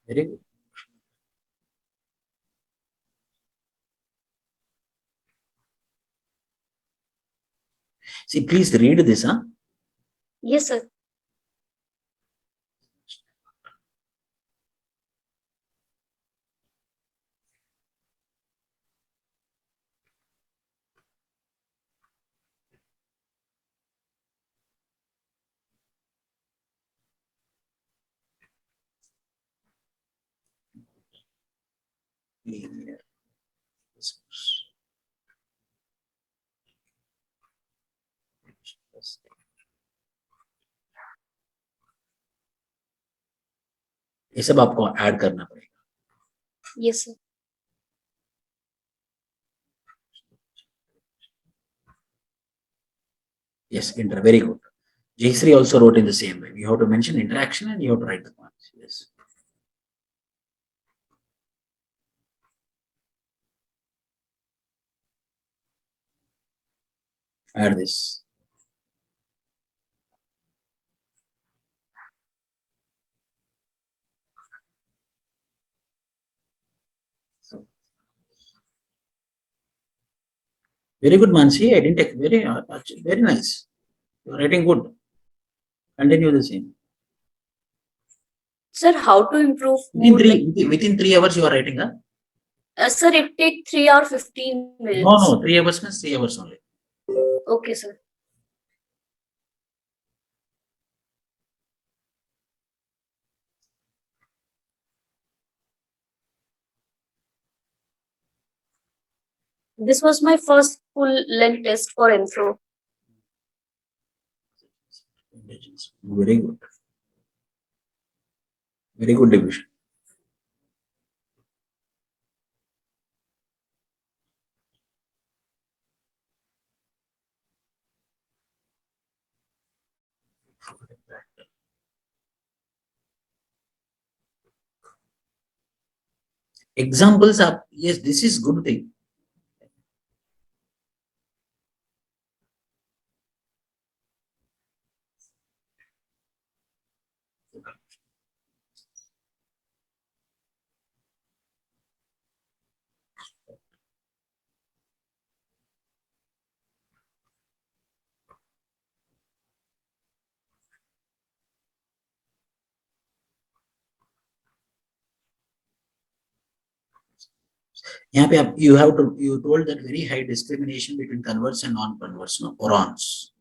Very good. See, please read this. Yes sir. ये सब आपको add करना पड़ेगा. Yes sir. Yes, inter. Very good. Jayshree also wrote in the same way. You have to mention interaction and you have to write the points. Yes. Add this. Very good, Mansi. I didn't take very nice. You are writing good. Continue the same. Sir, how to improve within 3 hours you are writing, huh? Sir, it take 3 or 15 minutes. No, 3 hours means 3 hours only. Okay, sir. This was my first full length test for Anthro. Very good. Very good division. Examples are, yes, this is good thing. यहाँ पे आप you told that very high discrimination between converts and non-converts, no, orons.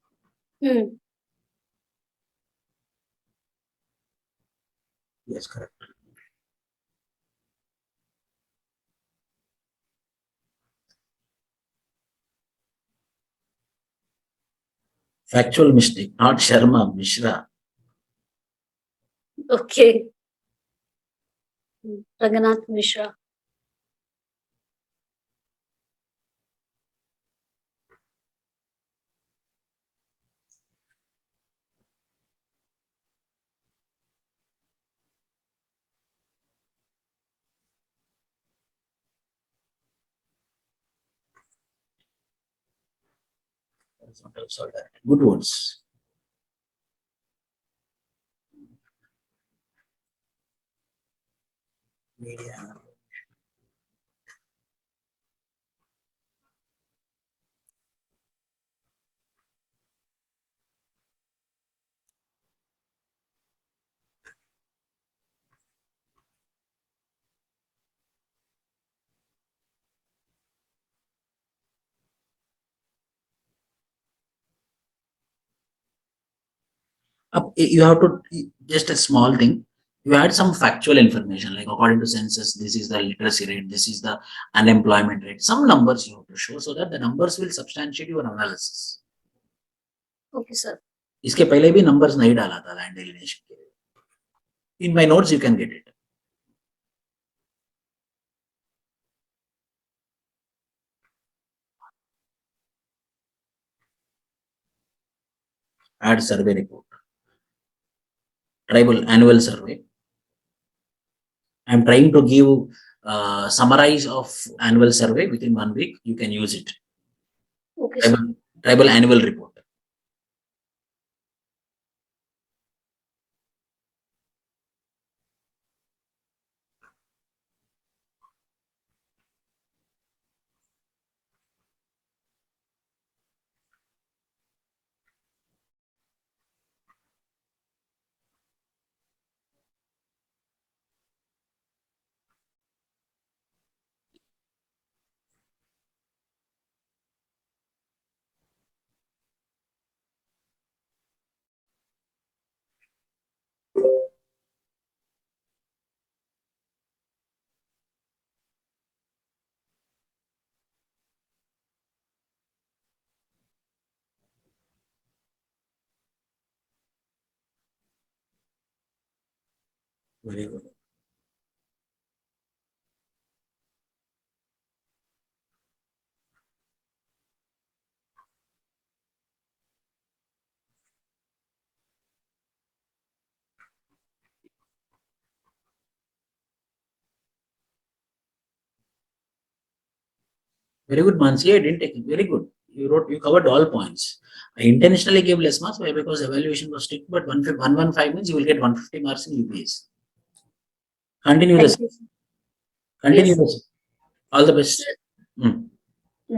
Yes, correct. Factual mistake, not Sharma, Mishra. Okay. Raghunath Mishra. Good words. Media. You have to, just a small thing, you add some factual information, like according to census, this is the literacy rate, this is the unemployment rate, some numbers you have to show so that the numbers will substantiate your analysis. Okay, sir. इसके पहले भी numbers नहीं डाला था land alienation के लिए. In my notes you can get it. Add survey report. Tribal annual survey. I am trying to give summarize of annual survey within 1 week. You can use it. Okay, sir. Tribal annual report. Very good. Very good, Mansi. I didn't take it. Very good. You covered all points. I intentionally gave less marks. Why? Because evaluation was strict, but 115 means you will get 150 marks in UPSC. Continue this. Thank you, sir. Continue Yes. this. All the best. Sir,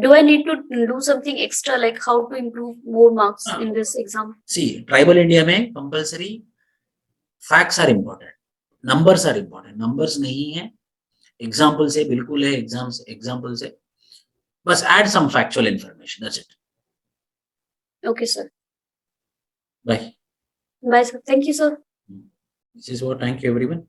do I need to do something extra, like how to improve more marks in this exam? See, tribal India में compulsory facts are important. Numbers are important. Numbers नहीं है. Example से बिल्कुल है. Example से. बस add some factual information. That's it. Okay, sir. Bye. Bye, sir. Thank you, sir. This is what. Thank you, everyone.